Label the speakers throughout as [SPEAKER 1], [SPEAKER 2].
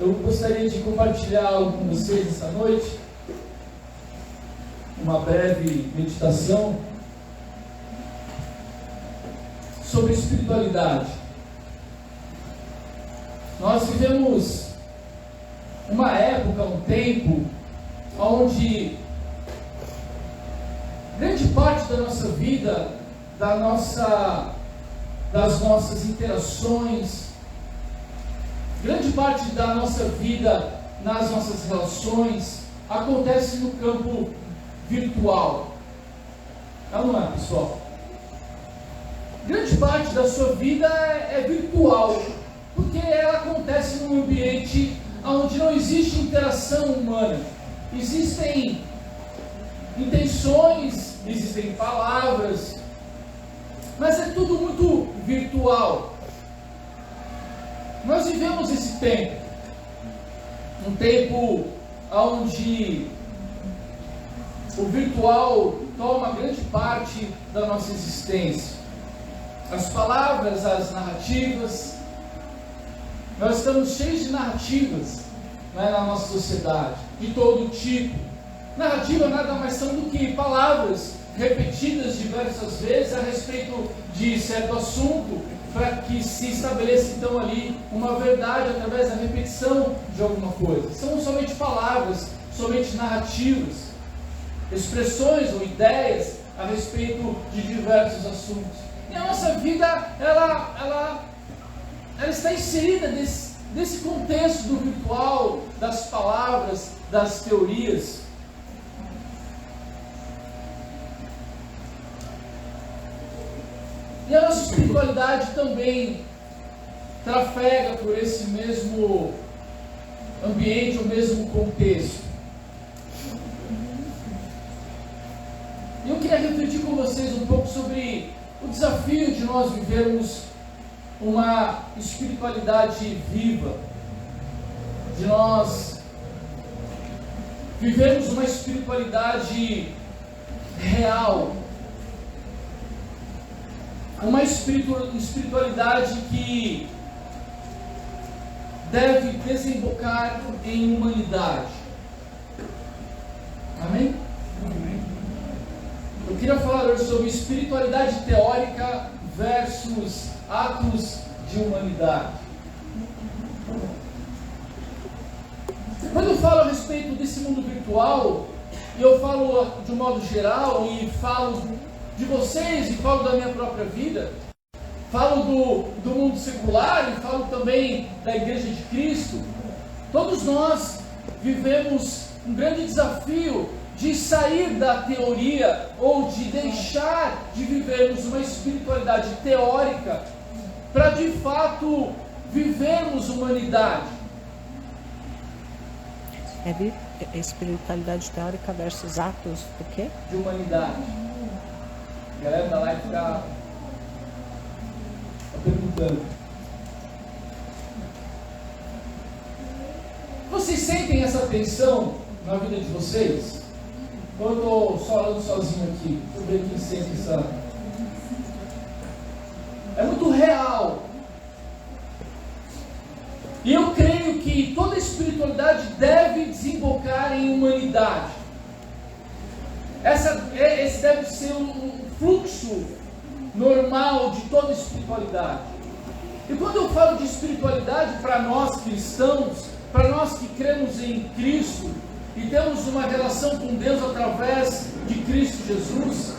[SPEAKER 1] Eu gostaria de compartilhar algo com vocês essa noite, uma breve meditação sobre espiritualidade. Nós vivemos uma época, um tempo, onde grande parte da nossa vida, das nossas interações, grande parte da nossa vida nas nossas relações acontece no campo virtual. Não é, pessoal? Grande parte da sua vida é virtual, porque ela acontece num ambiente onde não existe interação humana. Existem intenções, existem palavras, mas é tudo muito virtual. Nós vivemos esse tempo, um tempo onde o virtual toma grande parte da nossa existência. As palavras, as narrativas, nós estamos cheios de narrativas, né, na nossa sociedade, de todo tipo. Narrativa nada mais são do que palavras repetidas diversas vezes a respeito de certo assunto, para que se estabeleça então ali uma verdade através da repetição de alguma coisa. São somente palavras, somente narrativas, expressões ou ideias a respeito de diversos assuntos. E a nossa vida, ela está inserida nesse contexto do virtual, das palavras, das teorias. E a nossa espiritualidade também trafega por esse mesmo ambiente, o mesmo contexto. E eu queria refletir com vocês um pouco sobre o desafio de nós vivermos uma espiritualidade viva, de nós vivermos uma espiritualidade real, uma espiritualidade que deve desembocar em humanidade. Amém? Amém. Eu queria falar hoje sobre espiritualidade teórica versus atos de humanidade. Quando eu falo a respeito desse mundo virtual, eu falo de um modo geral e falo de vocês e falo da minha própria vida, falo do mundo secular e falo também da Igreja de Cristo. Todos nós vivemos um grande desafio de sair da teoria ou de deixar de vivermos uma espiritualidade teórica para de fato vivermos humanidade.
[SPEAKER 2] É espiritualidade teórica versus atos do quê?
[SPEAKER 1] De humanidade. A galera da live está perguntando. Vocês sentem essa tensão na vida de vocês? Ou eu estou falando sozinho aqui? Deixa eu ver quem sente essa. É muito real. E eu creio que toda espiritualidade deve desembocar em humanidade. Esse deve ser um fluxo normal de toda espiritualidade. E quando eu falo de espiritualidade para nós cristãos, para nós que cremos em Cristo e temos uma relação com Deus através de Cristo Jesus,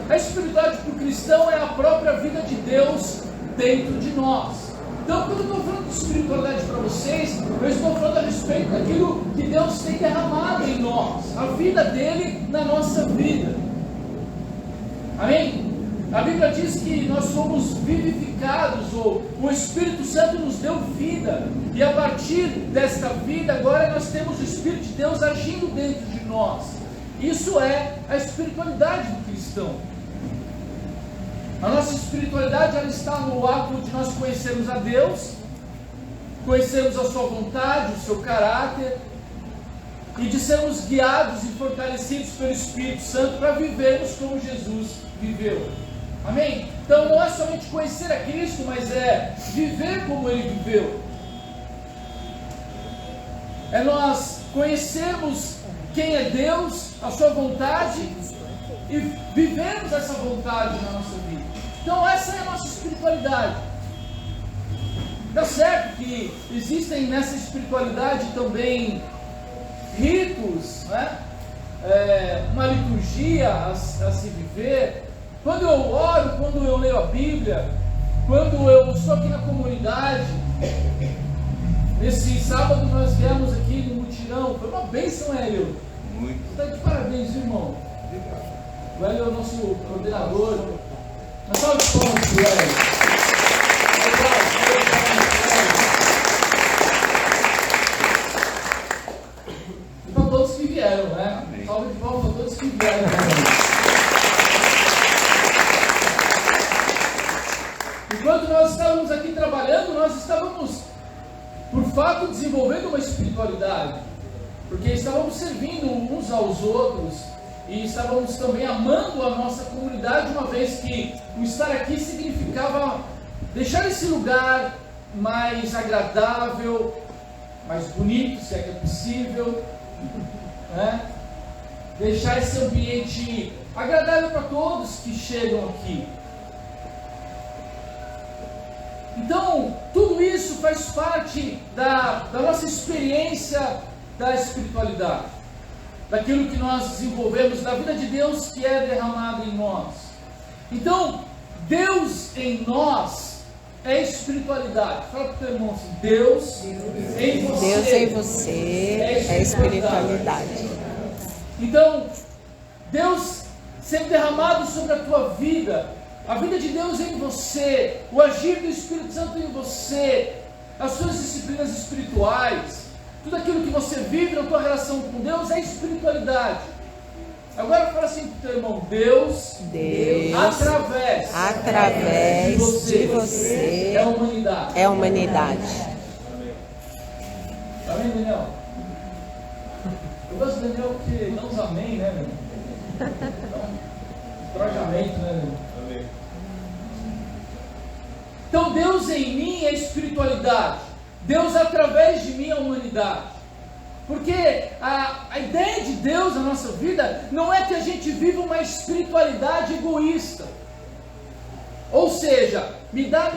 [SPEAKER 1] a espiritualidade para o cristão é a própria vida de Deus dentro de nós. Então, quando eu estou falando de espiritualidade para vocês, eu estou falando a respeito daquilo que Deus tem derramado em nós, a vida dele na nossa vida. Amém? A Bíblia diz que nós somos vivificados, ou o Espírito Santo nos deu vida, e a partir desta vida, agora nós temos o Espírito de Deus agindo dentro de nós. Isso é a espiritualidade do cristão. A nossa espiritualidade, ela está no ato de nós conhecermos a Deus, conhecermos a sua vontade, o seu caráter, e de sermos guiados e fortalecidos pelo Espírito Santo para vivermos como Jesus viveu. Amém? Então não é somente conhecer a Cristo, mas é viver como Ele viveu. é nós conhecermos quem é Deus, a sua vontade e vivermos essa vontade na nossa vida. Então essa é a nossa espiritualidade. Tá certo que existem nessa espiritualidade também ritos, né? Uma liturgia a se viver. Quando eu oro, quando eu leio a Bíblia, quando eu estou aqui na comunidade, nesse sábado nós viemos aqui no mutirão, foi uma bênção, Hélio. Muito. Você está de parabéns, irmão. Obrigado. O Hélio é o nosso coordenador. Uma salva de palmas para o Hélio. E para todos que vieram, né? Amém. Salve de palmas para todos que vieram. Enquanto nós estávamos aqui trabalhando, nós estávamos, por fato, desenvolvendo uma espiritualidade, porque estávamos servindo uns aos outros e estávamos também amando a nossa comunidade, uma vez que o estar aqui significava deixar esse lugar mais agradável, mais bonito, se é que é possível, né? Deixar esse ambiente agradável para todos que chegam aqui. Então, tudo isso faz parte da nossa experiência da espiritualidade, daquilo que nós desenvolvemos, da vida de Deus que é derramada em nós. Então, Deus em nós é espiritualidade. Fala para o teu irmão assim: Deus em você.
[SPEAKER 2] Deus em você é espiritualidade.
[SPEAKER 1] Então, Deus sendo derramado sobre a tua vida, a vida de Deus em você, o agir do Espírito Santo em você, as suas disciplinas espirituais, tudo aquilo que você vive na tua relação com Deus é espiritualidade. Agora fala assim para o teu irmão: Deus através de você é humanidade.
[SPEAKER 2] É humanidade.
[SPEAKER 1] Amém, Daniel? Eu gosto do Daniel porque dá uns amém, né, meu? Dá um trojamento, né, meu? Então Deus em mim é espiritualidade, Deus através de mim é humanidade, porque a ideia de Deus na nossa vida não é que a gente viva uma espiritualidade egoísta, ou seja, me dá,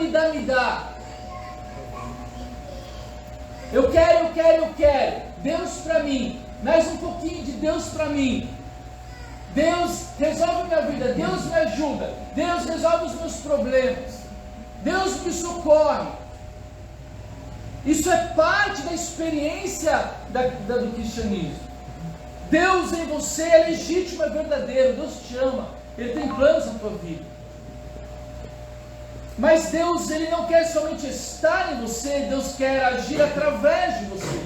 [SPEAKER 1] eu quero, Deus para mim, mais um pouquinho de Deus para mim, Deus resolve minha vida, Deus me ajuda, Deus resolve os meus problemas, Deus me socorre. Isso é parte da experiência do cristianismo. Deus em você é legítimo, é verdadeiro. Deus te ama, Ele tem planos na tua vida. Mas Deus, Ele não quer somente estar em você, Deus quer agir através de você.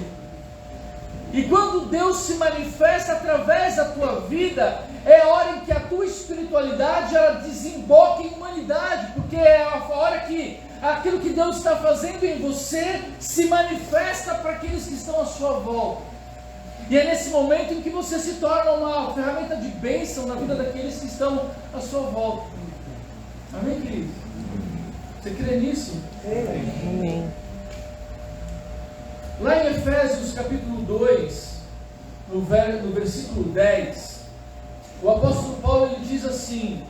[SPEAKER 1] E quando Deus se manifesta através da tua vida, é a hora em que a tua espiritualidade ela desemboca em humanidade, porque é a hora que aquilo que Deus está fazendo em você se manifesta para aqueles que estão à sua volta. E é nesse momento em que você se torna uma ferramenta de bênção na vida daqueles que estão à sua volta. Amém, querido? Você crê nisso?
[SPEAKER 2] Amém.
[SPEAKER 1] Lá em Efésios capítulo 2, no versículo 10, o apóstolo Paulo ele diz assim: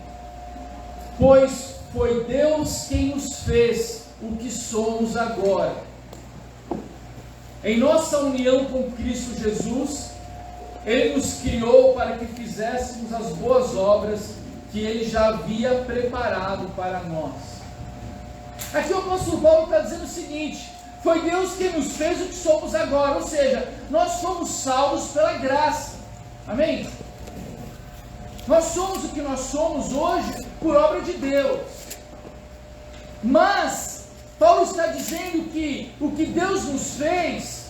[SPEAKER 1] pois foi Deus quem nos fez o que somos agora. Em nossa união com Cristo Jesus, Ele nos criou para que fizéssemos as boas obras que Ele já havia preparado para nós. Aqui o apóstolo Paulo está dizendo o seguinte: foi Deus quem nos fez o que somos agora, ou seja, nós somos salvos pela graça, amém? Nós somos o que nós somos hoje por obra de Deus, mas Paulo está dizendo que o que Deus nos fez,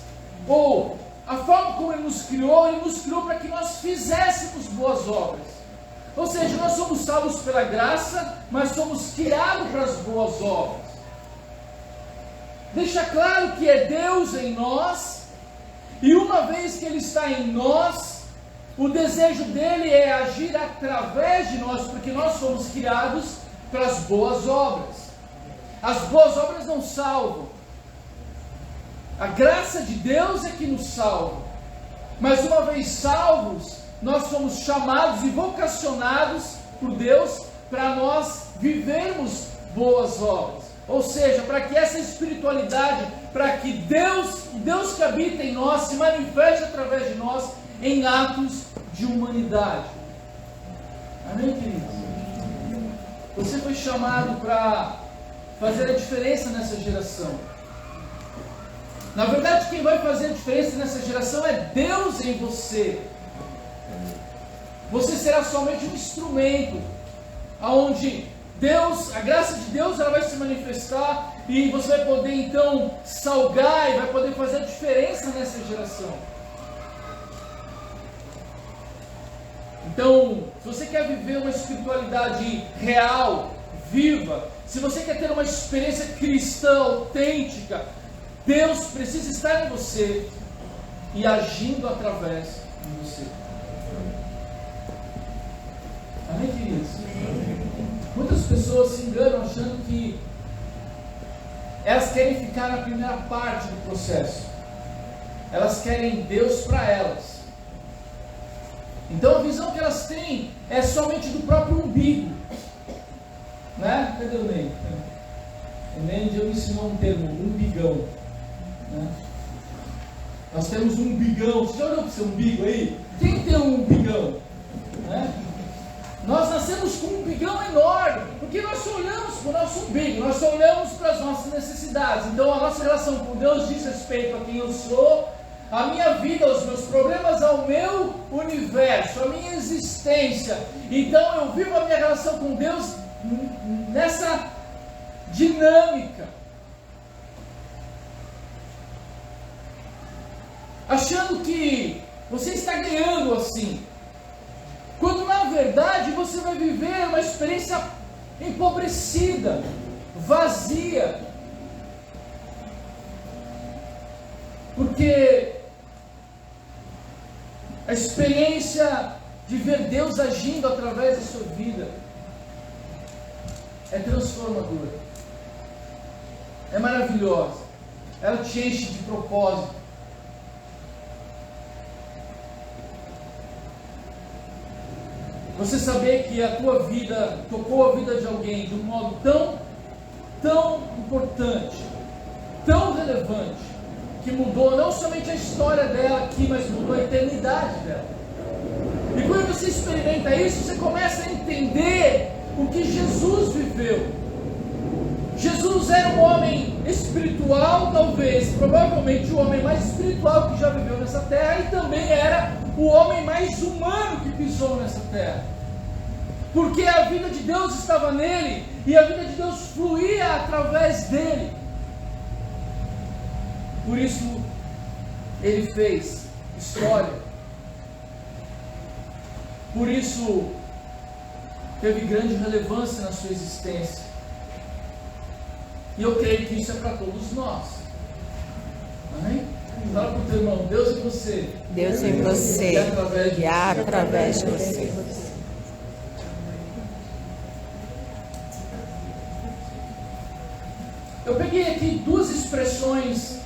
[SPEAKER 1] ou a forma como Ele nos criou para que nós fizéssemos boas obras, ou seja, nós somos salvos pela graça, mas somos criados para as boas obras. Deixa claro que é Deus em nós, e uma vez que Ele está em nós, o desejo dele é agir através de nós, porque nós somos criados para as boas obras. As boas obras não salvam, A graça de Deus é que nos salva. Mas uma vez salvos, nós somos chamados e vocacionados por Deus para nós vivermos boas obras. Ou seja, para que essa espiritualidade, para que Deus que habita em nós, se manifeste através de nós em atos de humanidade. Amém, queridos? Você foi chamado para fazer a diferença nessa geração. Na verdade, quem vai fazer a diferença nessa geração é Deus em você. Você será somente um instrumento, onde Deus, a graça de Deus, ela vai se manifestar e você vai poder então salgar e vai poder fazer a diferença nessa geração. Então, se você quer viver uma espiritualidade real, viva, se você quer ter uma experiência cristã autêntica, Deus precisa estar em você e agindo através de você. Amém, queridos? Muitas pessoas se enganam achando que elas querem ficar na primeira parte do processo. Elas querem Deus para elas. Então a visão que elas têm é somente do próprio umbigo. Né? Cadê o Ney? O Ney já me ensinou um termo, umbigão. Né? Nós temos um umbigão. Você já olhou para o seu umbigo aí? Quem tem um umbigão? Né? Nós nascemos com um umbigão enorme, porque nós só olhamos para o nosso umbigo, nós só olhamos para as nossas necessidades. Então a nossa relação com Deus diz respeito a quem eu sou, a minha vida, aos meus problemas, ao meu universo, a minha existência. Então eu vivo a minha relação com Deus nessa dinâmica, achando que você está ganhando assim, quando na verdade você vai viver uma experiência empobrecida, vazia, porque a experiência de ver Deus agindo através da sua vida é transformadora, é maravilhosa, ela te enche de propósito. Você saber que a tua vida tocou a vida de alguém de um modo tão importante, tão relevante, que mudou não somente a história dela aqui, mas mudou a eternidade dela. E quando você experimenta isso, você começa a entender o que Jesus viveu. Jesus era um homem espiritual, talvez, provavelmente o homem mais espiritual que já viveu nessa terra, e também era o homem mais humano que pisou nessa terra, porque a vida de Deus estava nele, e a vida de Deus fluía através dele. Por isso, ele fez história, por isso, teve grande relevância na sua existência, e eu creio que isso é para todos nós. Amém? Fala para o teu irmão, Deus em você.
[SPEAKER 2] Deus em você e através de você.
[SPEAKER 1] Eu peguei aqui duas expressões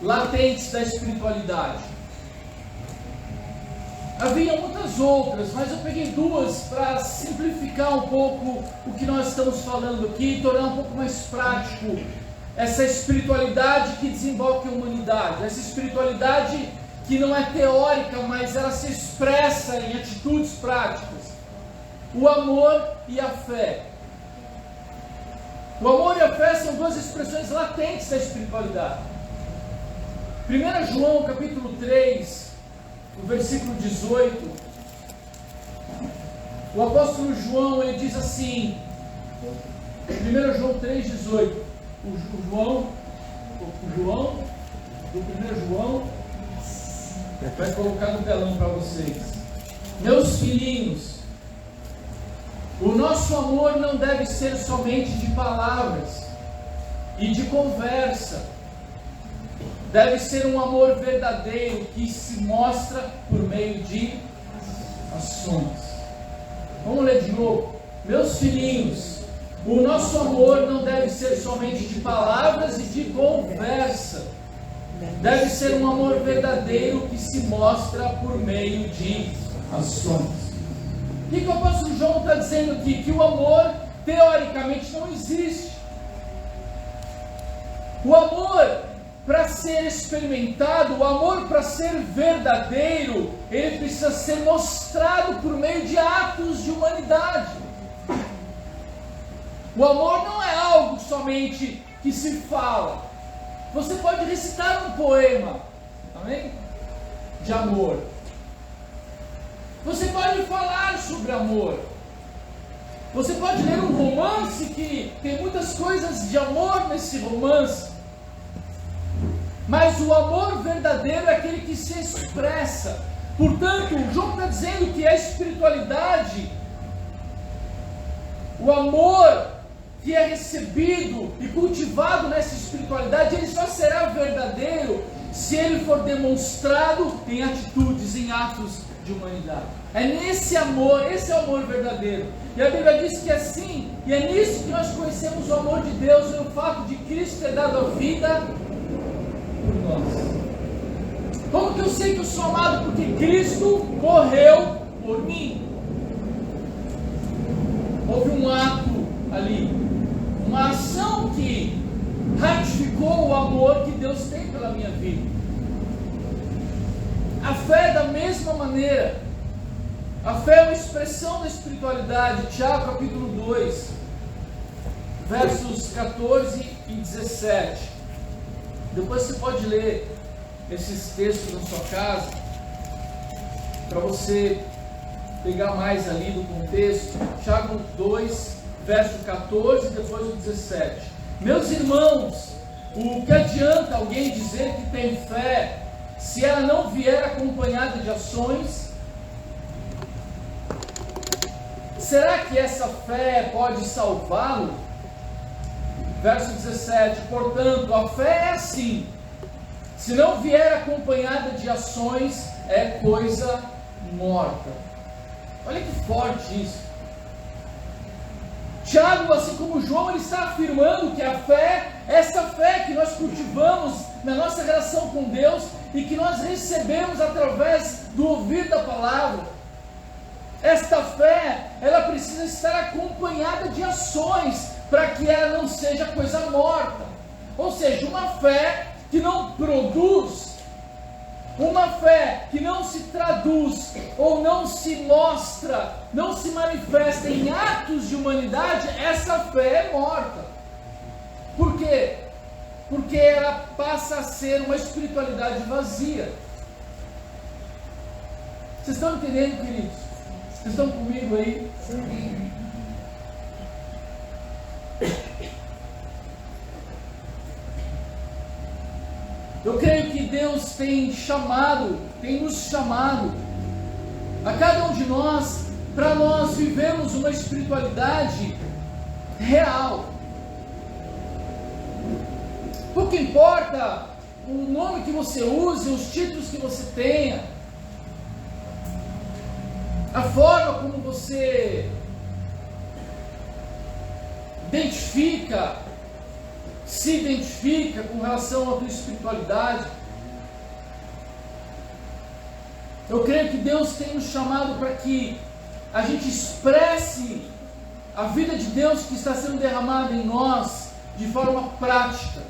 [SPEAKER 1] latentes da espiritualidade. Havia muitas outras, mas eu peguei duas para simplificar um pouco o que nós estamos falando aqui e tornar um pouco mais prático essa espiritualidade que desemboca em humanidade, essa espiritualidade que não é teórica, mas ela se expressa em atitudes práticas. O amor e a fé. O amor e a fé são duas expressões latentes da espiritualidade. 1 João capítulo 3, o versículo 18, o apóstolo João, ele diz assim, 1 João 3,18, o João do 1 João, vai colocar no telão para vocês. Meus filhinhos, o nosso amor não deve ser somente de palavras e de conversa, deve ser um amor verdadeiro que se mostra por meio de ações. Vamos ler de novo. Meus filhinhos, o nosso amor não deve ser somente de palavras e de conversa, Deve ser um amor verdadeiro que se mostra por meio de ações. O que o apóstolo João está dizendo aqui? Que o amor, teoricamente, não existe. O amor, para ser experimentado, o amor para ser verdadeiro, ele precisa ser mostrado por meio de atos de humanidade. O amor não é algo somente que se fala. Você pode recitar um poema, amém? De amor. Você pode falar sobre amor. Você pode ler um romance que tem muitas coisas de amor nesse romance. Mas o amor verdadeiro é aquele que se expressa. Portanto, João está dizendo que a espiritualidade, o amor que é recebido e cultivado nessa espiritualidade, ele só será verdadeiro se ele for demonstrado em atitudes, em atos de humanidade. É nesse amor, esse é o amor verdadeiro. E a Bíblia diz que é assim, e é nisso que nós conhecemos o amor de Deus, no fato de Cristo ter dado a vida por nós. Como que eu sei que eu sou amado? Porque Cristo morreu por mim. Houve um ato ali, uma ação que ratificou o amor que Deus tem pela minha vida. A fé, da mesma maneira, a fé é uma expressão da espiritualidade. Tiago capítulo 2, versos 14 e 17. Depois você pode ler esses textos na sua casa, para você pegar mais ali do contexto. Tiago 2, verso 14 e depois o 17. Meus irmãos, o que adianta alguém dizer que tem fé, se ela não vier acompanhada de ações? Será que essa fé pode salvá-lo? Verso 17, portanto, a fé é assim, se não vier acompanhada de ações, é coisa morta. Olha que forte isso. Tiago, assim como João, ele está afirmando que a fé, essa fé que nós cultivamos na nossa relação com Deus e que nós recebemos através do ouvir da palavra, esta fé, ela precisa estar acompanhada de ações, para que ela não seja coisa morta. Ou seja, uma fé que não produz, uma fé que não se traduz, ou não se mostra, não se manifesta em atos de humanidade, essa fé é morta. Por quê? Porque ela passa a ser uma espiritualidade vazia. Vocês estão entendendo, queridos? Vocês estão comigo aí? Sim. Eu creio que Deus tem nos chamado a cada um de nós, para nós vivermos uma espiritualidade real. Pouco importa o nome que você use, os títulos que você tenha, a forma como você se identifica com relação à tua espiritualidade. Eu creio que Deus tem nos chamado para que a gente expresse a vida de Deus que está sendo derramada em nós de forma prática.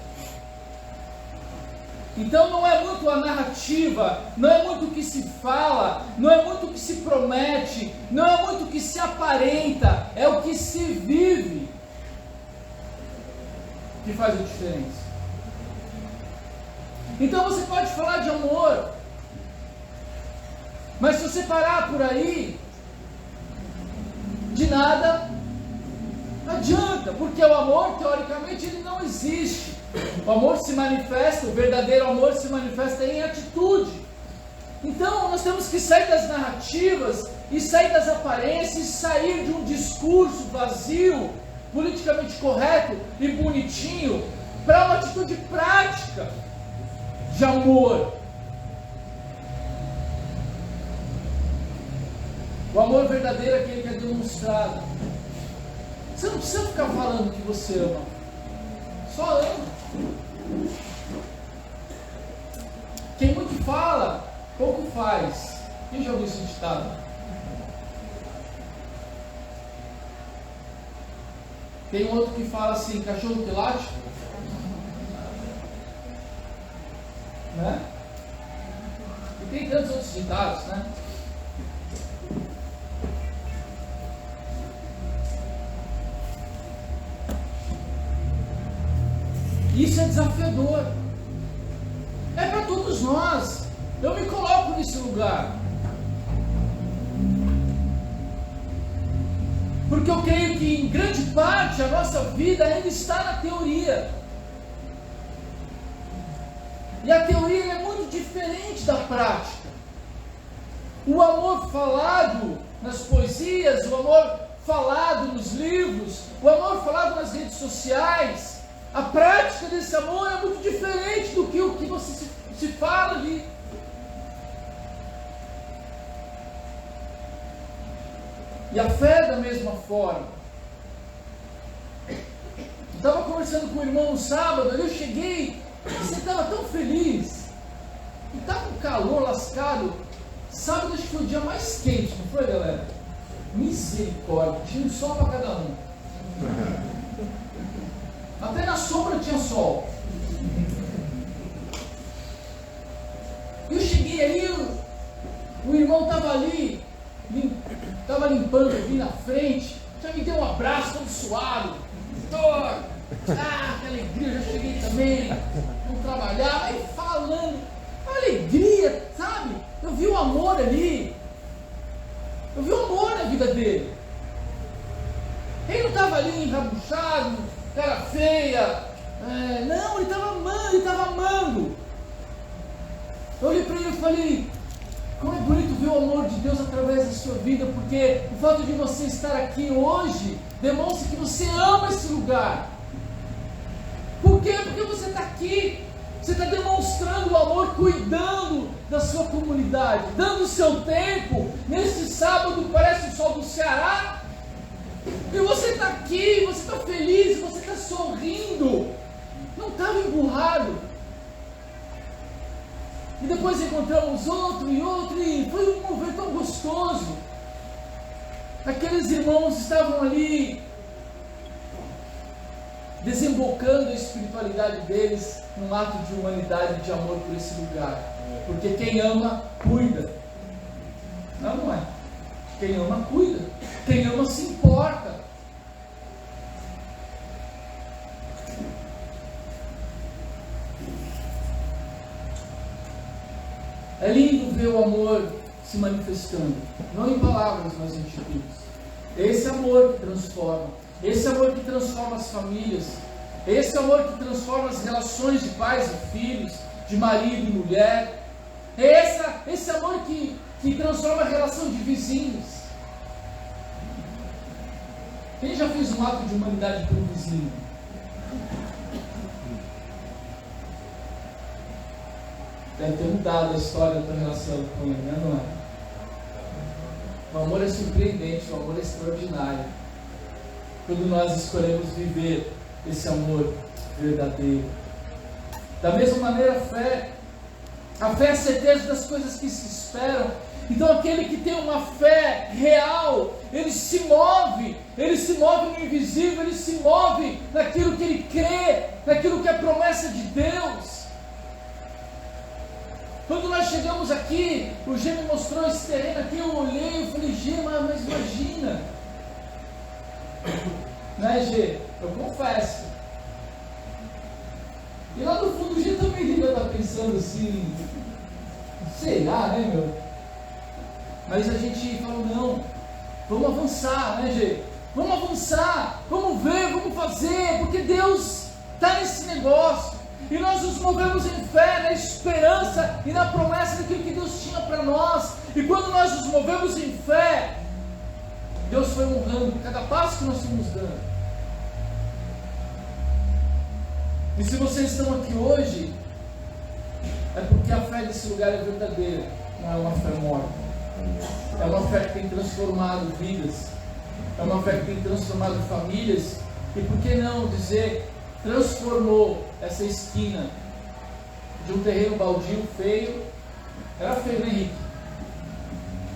[SPEAKER 1] Então não é muito a narrativa, não é muito o que se fala, não é muito o que se promete, não é muito o que se aparenta, é o que se vive que faz a diferença. Então você pode falar de amor, mas se você parar por aí, de nada adianta, porque o amor, teoricamente, ele não existe. O amor se manifesta, o verdadeiro amor se manifesta em atitude. Então nós temos que sair das narrativas e sair das aparências, sair de um discurso vazio, politicamente correto e bonitinho, para uma atitude prática de amor. O amor verdadeiro é aquele que é demonstrado. Você não precisa ficar falando que você ama, só ama. Quem muito fala, pouco faz. Quem já ouviu esse ditado? Tem um outro que fala assim, cachorro que late, né? E tem tantos outros ditados, né? Isso é desafiador. É para todos nós. Eu me coloco nesse lugar. Porque eu creio que em grande parte a nossa vida ainda está na teoria. E a teoria é muito diferente da prática. O amor falado nas poesias, o amor falado nos livros, o amor falado nas redes sociais, a prática desse amor é muito diferente do que o que você se fala ali. E a fé da mesma forma. Eu estava conversando com o irmão no sábado, eu cheguei, você estava tão feliz, e estava com calor lascado. Sábado acho que foi o dia mais quente, não foi, galera? Misericórdia, tinha um sol para cada um. Até na sombra tinha sol. Eu cheguei ali, o irmão estava ali, estava limpando aqui na frente, já me deu um abraço todo suado. Que alegria, eu já cheguei também, vamos trabalhar, aí falando, alegria, sabe? Eu vi o amor ali, eu vi o amor na vida dele. Ele não estava ali enrabuchado, cara feia, não, ele estava amando. Eu olhei para ele e falei, como é bonito ver o amor de Deus através da sua vida, porque o fato de você estar aqui hoje demonstra que você ama esse lugar. Por quê? Porque você está aqui, você está demonstrando o amor, cuidando da sua comunidade, dando o seu tempo. Nesse sábado parece o sol do Ceará, e você está aqui, você está feliz, você está sorrindo, não estava emburrado. E depois encontramos outro, e foi um mover tão gostoso. Aqueles irmãos estavam ali, desembocando a espiritualidade deles num ato de humanidade, de amor por esse lugar. Porque quem ama, cuida. Não é? Quem ama, cuida. Quem ama, se importa. É lindo ver o amor se manifestando, não em palavras, mas em atitudes. Esse amor que transforma, esse amor que transforma as famílias, esse amor que transforma as relações de pais e filhos, de marido e mulher, esse amor que transforma a relação de vizinhos. Quem já fez um ato de humanidade para um vizinho? Deve ter mudado a história da tua relação com ele, né? Não é? O amor é surpreendente, o amor é extraordinário. Quando nós escolhemos viver esse amor verdadeiro. Da mesma maneira, a fé é a certeza das coisas que se esperam. Então aquele que tem uma fé real, ele se move no invisível, ele se move naquilo que ele crê, naquilo que é promessa de Deus. Quando nós chegamos aqui, o Gê me mostrou esse terreno aqui, eu olhei e falei, Gê, mas imagina. Né, Gê? Eu confesso. E lá no fundo o Gê também devia estar pensando assim, sei lá, né, meu? Mas a gente falou, não, vamos avançar, né, Gê? Vamos avançar, vamos ver, vamos fazer, porque Deus está nesse negócio. E nós nos movemos em fé, na esperança e na promessa daquilo que Deus tinha para nós. E quando nós nos movemos em fé, Deus foi honrando cada passo que nós fomos dando. E se vocês estão aqui hoje, é porque a fé desse lugar é verdadeira, não é uma fé morta. É uma fé que tem transformado vidas, é uma fé que tem transformado famílias, e por que não dizer, transformou essa esquina de um terreno baldio feio. Era feio, né, Henrique?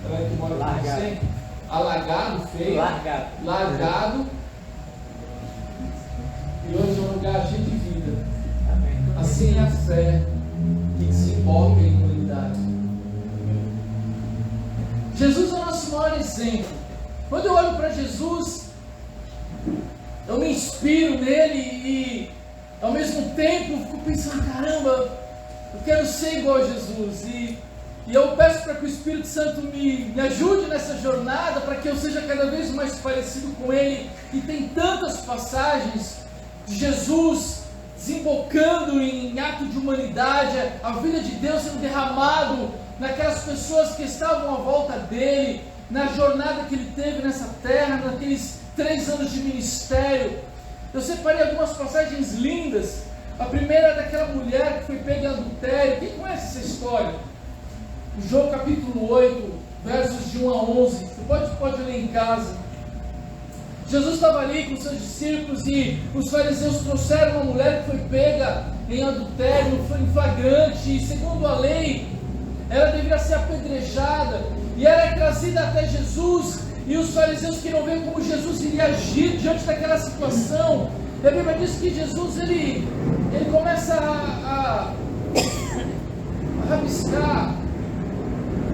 [SPEAKER 1] Ela que mora com você. Alagado, feio. Largado. E hoje é um lugar cheio de vida. Assim é a fé que desemboca em comunidade. Jesus é o nosso maior exemplo. Quando eu olho para Jesus, eu me inspiro nele e ao mesmo tempo fico pensando, caramba, eu quero ser igual a Jesus. E eu peço para que o Espírito Santo me ajude nessa jornada, para que eu seja cada vez mais parecido com Ele. E tem tantas passagens de Jesus desembocando em ato de humanidade, a vida de Deus sendo derramado naquelas pessoas que estavam à volta dele, na jornada que ele teve nessa terra, naqueles 3 anos de ministério. Eu separei algumas passagens lindas. A primeira é daquela mulher que foi pega em adultério. Quem conhece essa história? João capítulo 8, versos de 1 a 11. Você pode ler em casa. Jesus estava ali com seus discípulos e os fariseus trouxeram uma mulher que foi pega em adultério, em flagrante, e segundo a lei, ela deveria ser apedrejada, e ela é trazida até Jesus, e os fariseus queriam ver como Jesus iria agir diante daquela situação. E a Bíblia diz que Jesus, ele começa a rabiscar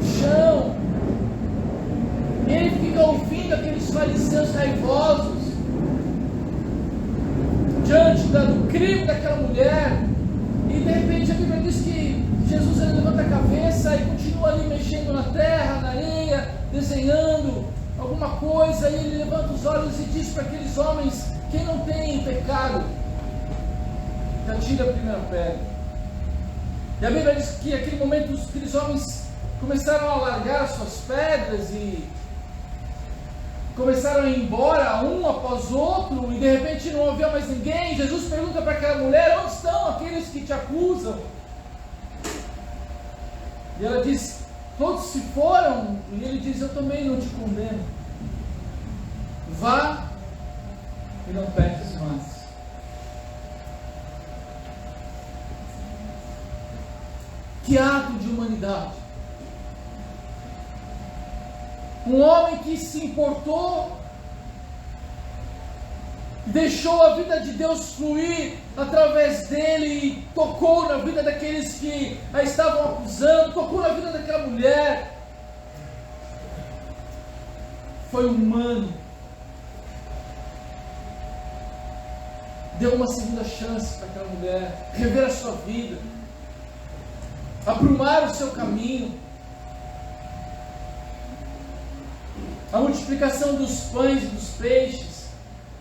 [SPEAKER 1] o chão, e ele fica ouvindo aqueles fariseus raivosos diante do crime daquela mulher. E de repente a Bíblia diz que Jesus ele levanta a cabeça e continua ali mexendo na terra, na areia, desenhando alguma coisa. E ele levanta os olhos e diz para aqueles homens: quem não tem pecado, que atire a primeira pedra. E a Bíblia diz que naquele momento aqueles homens começaram a largar as suas pedras e começaram a ir embora, um após outro, e de repente não havia mais ninguém. Jesus pergunta para aquela mulher: onde estão aqueles que te acusam? E ela diz: todos se foram. E ele diz: eu também não te condeno. Vá e não peques mais. Que ato de humanidade! Um homem que se importou, deixou a vida de Deus fluir através dele e tocou na vida daqueles que a estavam acusando, tocou na vida daquela mulher. Foi humano. Deu uma segunda chance para aquela mulher, rever a sua vida, aprumar o seu caminho. A multiplicação dos pães e dos peixes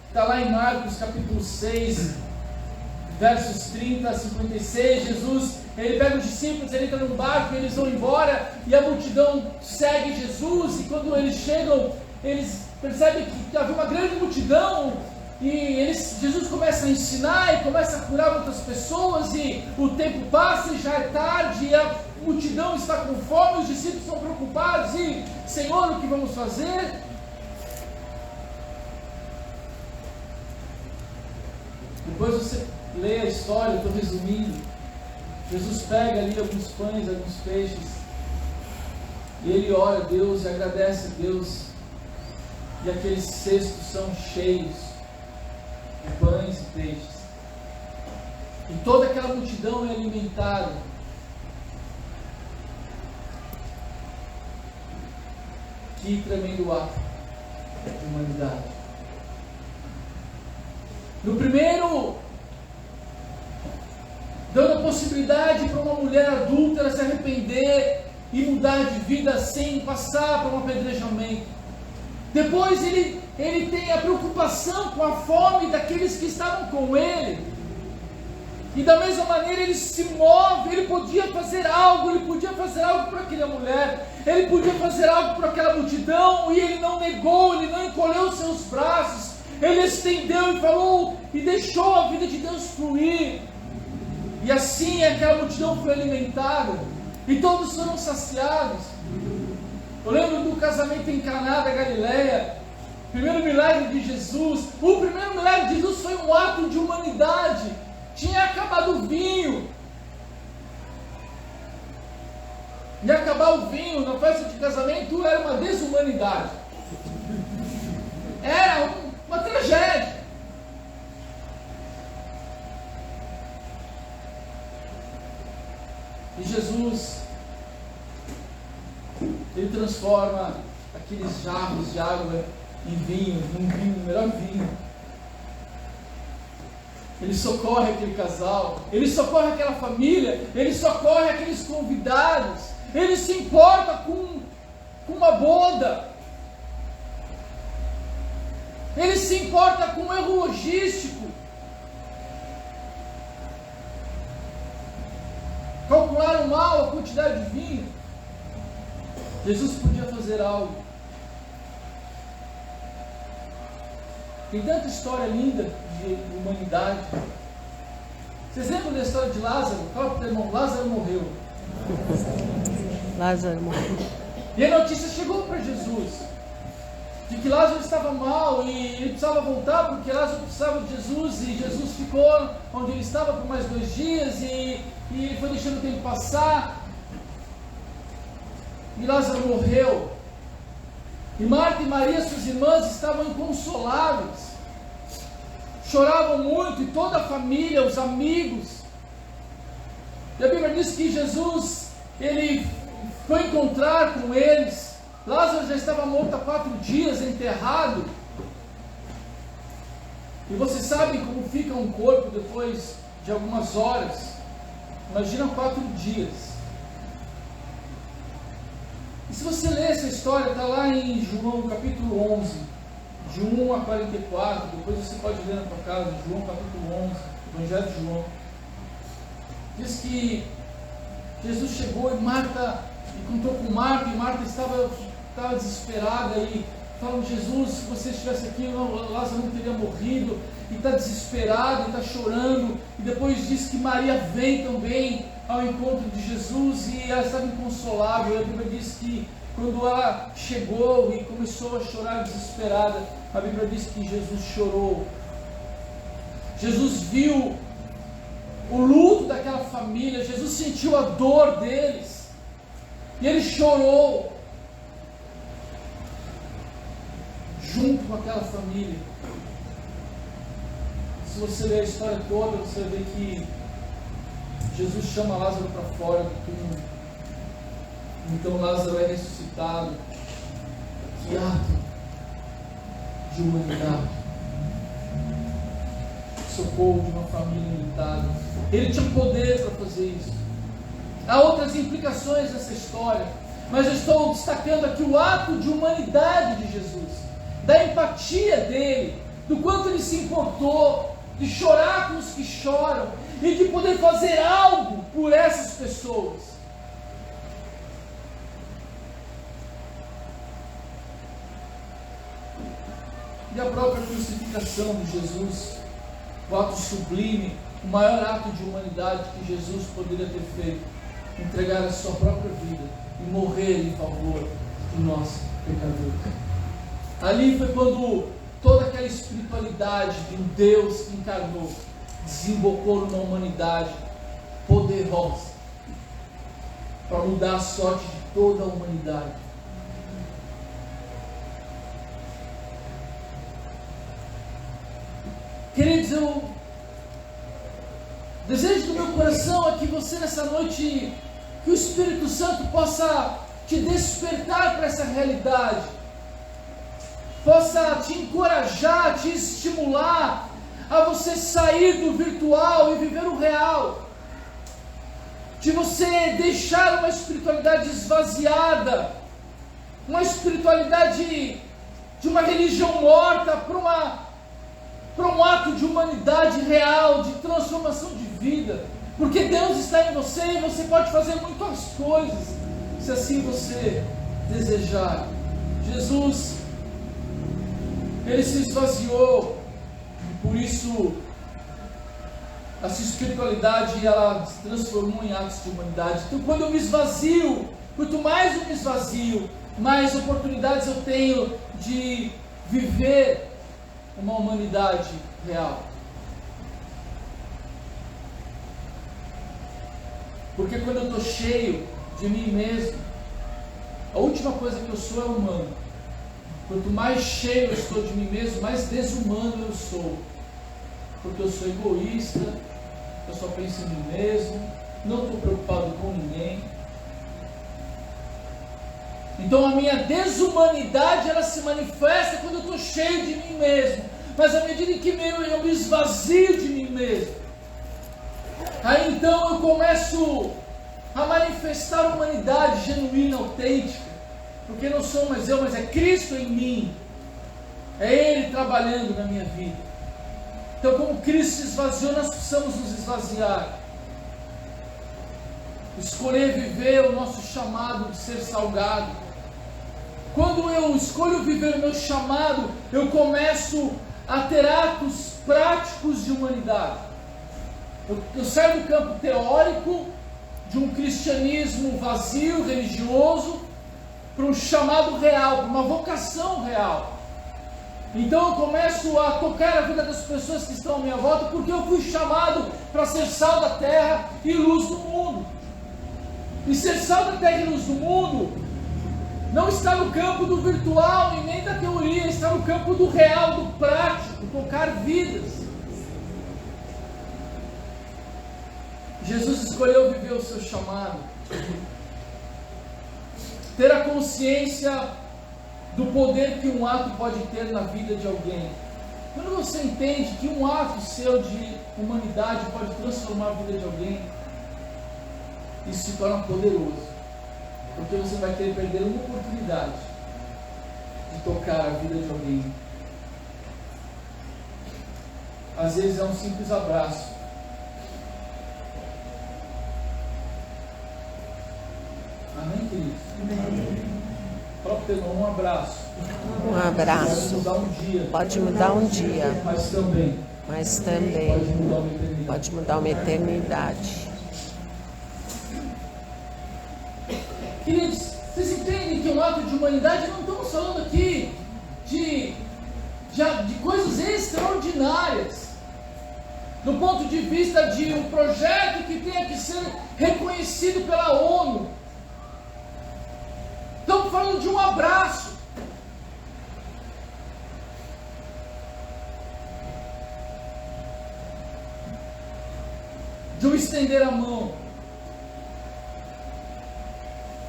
[SPEAKER 1] está lá em Marcos capítulo 6, versos 30 a 56. Jesus, ele pega os discípulos, ele entra num barco, eles vão embora e a multidão segue Jesus. E quando eles chegam, eles percebem que havia uma grande multidão e Jesus começa a ensinar e começa a curar outras pessoas, e o tempo passa e já é tarde e a multidão está com fome, os discípulos estão preocupados e: Senhor, o que vamos fazer? Depois você lê a história, eu estou resumindo. Jesus pega ali alguns pães, alguns peixes, e ele ora a Deus e agradece a Deus, e aqueles cestos são cheios de pães e peixes, e toda aquela multidão é alimentada. Que tremendo ato de humanidade. No primeiro, dando a possibilidade para uma mulher adúltera se arrepender e mudar de vida sem passar por um apedrejamento. Depois ele tem a preocupação com a fome daqueles que estavam com ele. E da mesma maneira ele se move, ele podia fazer algo por aquela mulher, ele podia fazer algo por aquela multidão, e ele não negou, ele não encolheu seus braços, ele estendeu e falou, e deixou a vida de Deus fluir. E assim aquela multidão foi alimentada, e todos foram saciados. Eu lembro do casamento em Caná da Galileia, primeiro milagre de Jesus. O primeiro milagre de Jesus foi um ato de humanidade. Tinha acabado o vinho, usar o vinho na festa de casamento era uma desumanidade. Era uma tragédia. E Jesus, Ele transforma aqueles jarros de água em vinho, o melhor vinho. Ele socorre aquele casal, Ele socorre aquela família, Ele socorre aqueles convidados, Ele se importa com uma boda, Ele se importa com um erro logístico. Calcularam mal a quantidade de vinho. Jesus podia fazer algo. Tem tanta história linda de humanidade. Vocês lembram da história de Lázaro? Fala para o teu irmão, Lázaro morreu.
[SPEAKER 2] Lázaro morreu.
[SPEAKER 1] E a notícia chegou para Jesus de que Lázaro estava mal e ele precisava voltar porque Lázaro precisava de Jesus, e Jesus ficou onde ele estava por mais 2 dias e ele foi deixando o tempo passar e Lázaro morreu. E Marta e Maria, suas irmãs, estavam inconsoláveis, choravam muito, e toda a família, os amigos. E a Bíblia diz que Jesus, Ele foi encontrar com eles. Lázaro já estava morto há 4 dias, enterrado. E vocês sabem como fica um corpo depois de algumas horas. Imagina 4 dias. E se você ler essa história, está lá em João capítulo 11, de 1 a 44, depois você pode ler na tua casa, João capítulo 11, Evangelho de João. Diz que Jesus chegou e Marta, encontrou com Marta, e Marta estava desesperada, e falam: Jesus, se você estivesse aqui, Lázaro não teria morrido, e está desesperado, e está chorando. E depois diz que Maria vem também ao encontro de Jesus, e ela estava inconsolável. E a Bíblia diz que quando ela chegou e começou a chorar desesperada, a Bíblia diz que Jesus chorou. Jesus viu o luto daquela família, Jesus sentiu a dor deles, e Ele chorou junto com aquela família. Se você ler a história toda, você vê que Jesus chama Lázaro para fora do túmulo. Então Lázaro é ressuscitado. Que ato de humanidade! Socorro de uma família limitada. Ele tinha poder para fazer isso. Há outras implicações dessa história, mas eu estou destacando aqui o ato de humanidade de Jesus, da empatia dele, do quanto ele se importou, de chorar com os que choram e de poder fazer algo por essas pessoas. E a própria crucificação de Jesus, o ato sublime, o maior ato de humanidade que Jesus poderia ter feito, entregar a sua própria vida e morrer em favor de nós, pecadores. Ali foi quando toda aquela espiritualidade de um Deus que encarnou desembocou numa humanidade poderosa para mudar a sorte de toda a humanidade. Queridos, eu desejo do meu coração é que você nessa noite, que o Espírito Santo possa te despertar para essa realidade, possa te encorajar, te estimular a você sair do virtual e viver o real, de você deixar uma espiritualidade esvaziada, uma espiritualidade de uma religião morta para um ato de humanidade real, de transformação de vida, porque Deus está em você e você pode fazer muitas coisas, se assim você desejar. Jesus, Ele se esvaziou, e por isso a sua espiritualidade ela se transformou em atos de humanidade. Então, quando eu me esvazio, quanto mais eu me esvazio, mais oportunidades eu tenho de viver uma humanidade real. Porque quando eu estou cheio de mim mesmo, A última coisa que eu sou é humano. Quanto mais cheio eu estou de mim mesmo, mais desumano eu sou. Porque eu sou egoísta, eu só penso em mim mesmo, não estou preocupado com ninguém. Então a minha desumanidade, ela se manifesta quando eu estou cheio de mim mesmo. Mas à medida que eu me esvazio de mim mesmo, aí então eu começo a manifestar a humanidade genuína, autêntica. Porque não sou mais eu, mas é Cristo em mim. É Ele trabalhando na minha vida. Então, como Cristo se esvaziou, nós precisamos nos esvaziar. Escolher viver o nosso chamado de ser salgado. Quando eu escolho viver o meu chamado, eu começo a ter atos práticos de humanidade. Eu saio do campo teórico, de um cristianismo vazio, religioso, para um chamado real, para uma vocação real. Então eu começo a tocar a vida das pessoas que estão à minha volta, porque eu fui chamado para ser sal da terra e luz do mundo. E ser sal da terra e luz do mundo não está no campo do virtual e nem da teoria, está no campo do real, do prático, tocar vidas. Jesus escolheu viver o seu chamado. Ter a consciência do poder que um ato pode ter na vida de alguém. Quando você entende que um ato seu de humanidade pode transformar a vida de alguém, isso se torna poderoso. Porque você vai ter perder uma oportunidade de tocar a vida de alguém. Às vezes é um simples abraço. Amém, queridos? Amém. Fala para o teu irmão, um abraço.
[SPEAKER 2] Um abraço.
[SPEAKER 1] Pode mudar um dia.
[SPEAKER 2] Pode mudar um dia.
[SPEAKER 1] Mas também.
[SPEAKER 2] Pode mudar uma eternidade.
[SPEAKER 1] Queridos, vocês entendem que um ato de humanidade, não estamos falando aqui de coisas extraordinárias. Do ponto de vista de um projeto que tenha que ser reconhecido pela ONU. Estamos falando de um abraço. De um estender a mão.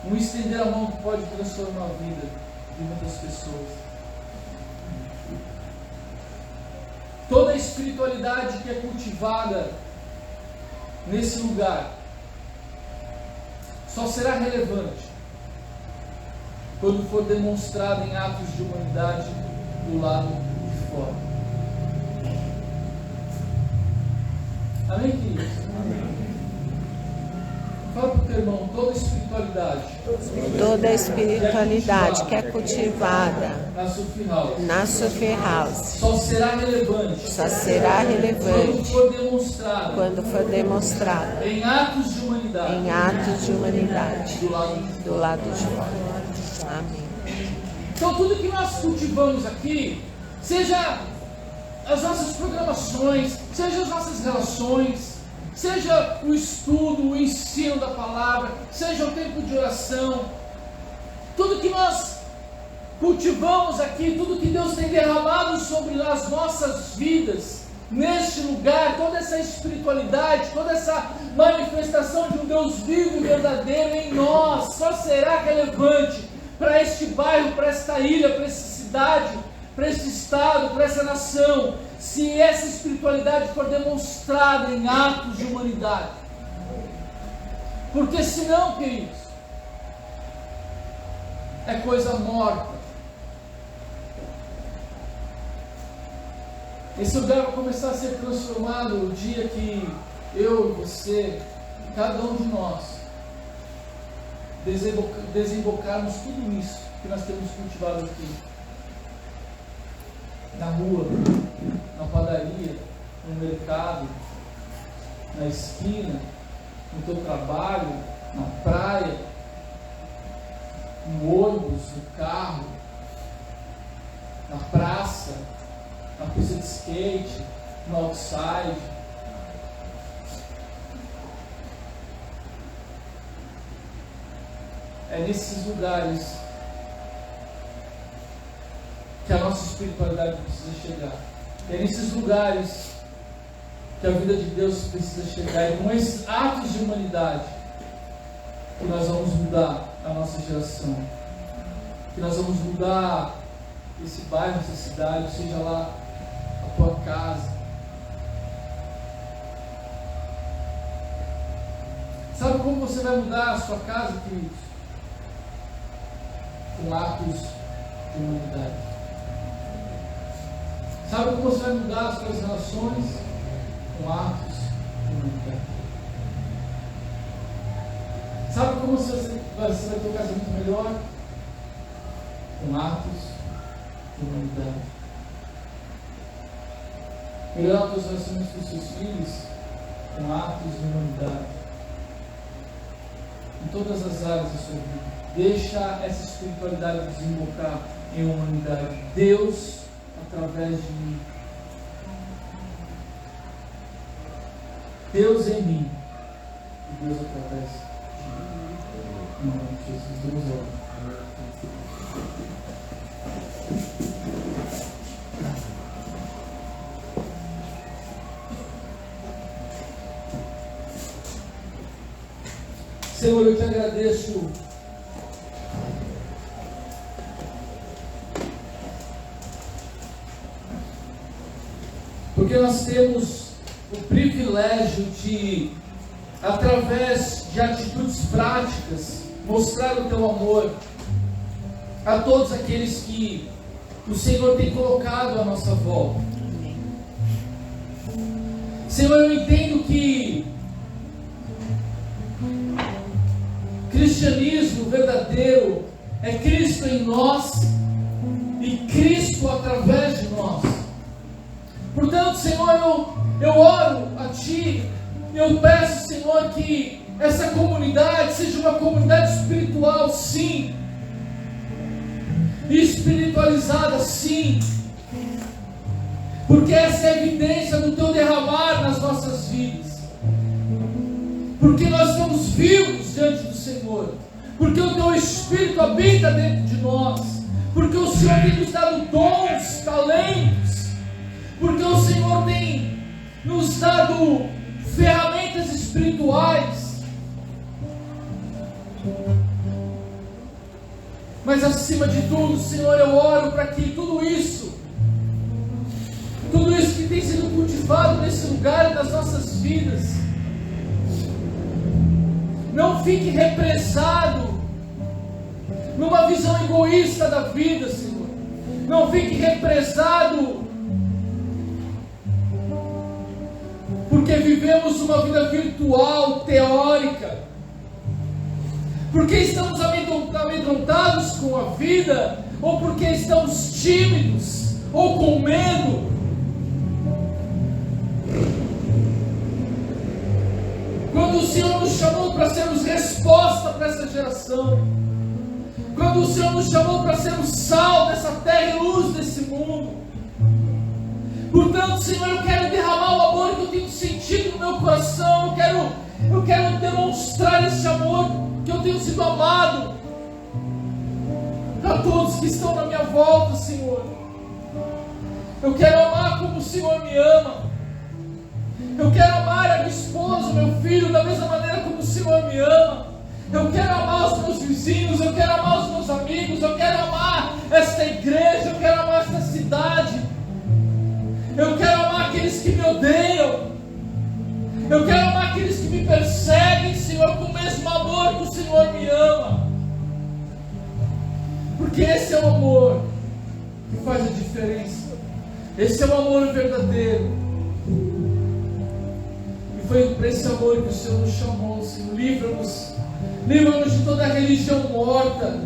[SPEAKER 1] Um estender a mão que pode transformar a vida de muitas pessoas. Toda a espiritualidade que é cultivada nesse lugar só será relevante quando for demonstrada em atos de humanidade do lado de fora. Amém, queridos? Amém. Fala para o teu irmão, toda espiritualidade que é cultivada na Sufi House só será relevante quando for demonstrada em atos de humanidade do lado de fora. Amém. Então tudo que nós cultivamos aqui, seja as nossas programações, seja as nossas relações, seja o estudo, o ensino da palavra, seja o tempo de oração, tudo que nós cultivamos aqui, tudo que Deus tem derramado sobre as nossas vidas, neste lugar, toda essa espiritualidade, toda essa manifestação de um Deus vivo e verdadeiro em nós, só será relevante para este bairro, para esta ilha, para essa cidade, para este estado, para essa nação, se essa espiritualidade for demonstrada em atos de humanidade. Porque senão, queridos, é coisa morta. Esse lugar vai começar a ser transformado o dia que eu e você, cada um de nós, desembocarmos tudo isso que nós temos cultivado aqui. Na rua, na padaria, no mercado, na esquina, no teu trabalho, na praia, no ônibus, no carro, na praça, na pista de skate, no outside. é nesses lugares que a nossa espiritualidade precisa chegar. É nesses lugares que a vida de Deus precisa chegar. E com esses atos de humanidade que nós vamos mudar a nossa geração. Que nós vamos mudar esse bairro, essa cidade, seja lá a tua casa. Sabe como você vai mudar a sua casa, queridos? Com atos de humanidade. Sabe como você vai mudar as suas relações? Com atos de humanidade. Sabe como você vai ter um casamento melhor? Com atos de humanidade. Melhorar os teus relacionamentos com os seus filhos? Com atos de humanidade. Em todas as áreas da sua vida. Deixa essa espiritualidade desembocar em humanidade. Deus através de mim. Deus em mim. E Deus através de mim. Em nome de Jesus, Deus ora. Senhor, eu te agradeço porque nós temos o privilégio de, através de atitudes práticas, mostrar o teu amor a todos aqueles que o Senhor tem colocado à nossa volta. Senhor, eu entendo que cristianismo verdadeiro é Cristo em nós e Cristo através de nós. Portanto, Senhor, eu oro a Ti, eu peço, Senhor, que essa comunidade seja uma comunidade espiritual, sim, e espiritualizada, sim, porque essa é a evidência do Teu derramar nas nossas vidas, porque nós estamos vivos diante do Senhor, porque o Teu Espírito habita dentro de nós, porque o Senhor tem nos dado dons, talentos, porque o Senhor tem nos dado ferramentas espirituais, mas acima de tudo, Senhor, eu oro para que tudo isso que tem sido cultivado nesse lugar e nas nossas vidas, não fique represado numa visão egoísta da vida, Senhor. Não fique represado porque vivemos uma vida virtual, teórica, porque estamos amedrontados com a vida, ou porque estamos tímidos, ou com medo. Quando o Senhor nos chamou para sermos resposta para essa geração, quando o Senhor nos chamou para sermos sal dessa terra e luz desse mundo. Portanto, Senhor, eu quero derramar o amor que eu tenho sentido no meu coração. Eu quero demonstrar esse amor que eu tenho sido amado a todos que estão na minha volta, Senhor. Eu quero amar como o Senhor me ama. Eu quero amar a minha esposa, o meu filho, da mesma maneira como o Senhor me ama. Eu quero amar os meus vizinhos, eu quero amar os meus amigos, eu quero amar esta igreja, eu quero amar esta cidade. Eu quero amar aqueles que me odeiam. Eu quero amar aqueles que me perseguem, Senhor, com o mesmo amor que o Senhor me ama. Porque esse é o amor que faz a diferença. Esse é o amor verdadeiro. E foi para esse amor que o Senhor nos chamou, Senhor. Livra-nos de toda a religião morta.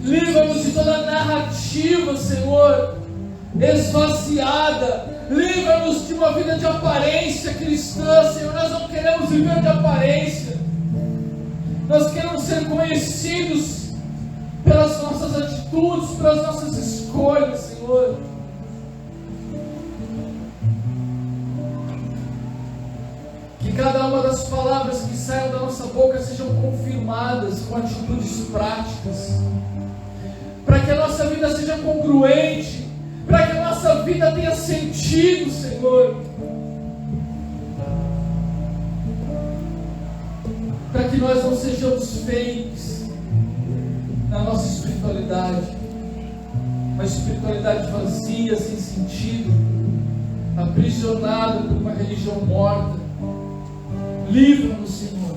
[SPEAKER 1] Livra-nos de toda a narrativa, Senhor, esvaziada. Livra-nos de uma vida de aparência cristã, Senhor. Nós não queremos viver de aparência. Nós queremos ser conhecidos pelas nossas atitudes, pelas nossas escolhas, Senhor. Que cada uma das palavras que saiam da nossa boca sejam confirmadas com atitudes práticas, para que a nossa vida seja congruente, para que a nossa vida tenha sentido, Senhor, para que nós não sejamos fakes na nossa espiritualidade, uma espiritualidade vazia, sem sentido, aprisionada por uma religião morta. Livra-nos, Senhor.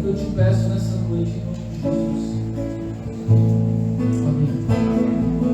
[SPEAKER 1] Eu te peço nessa noite,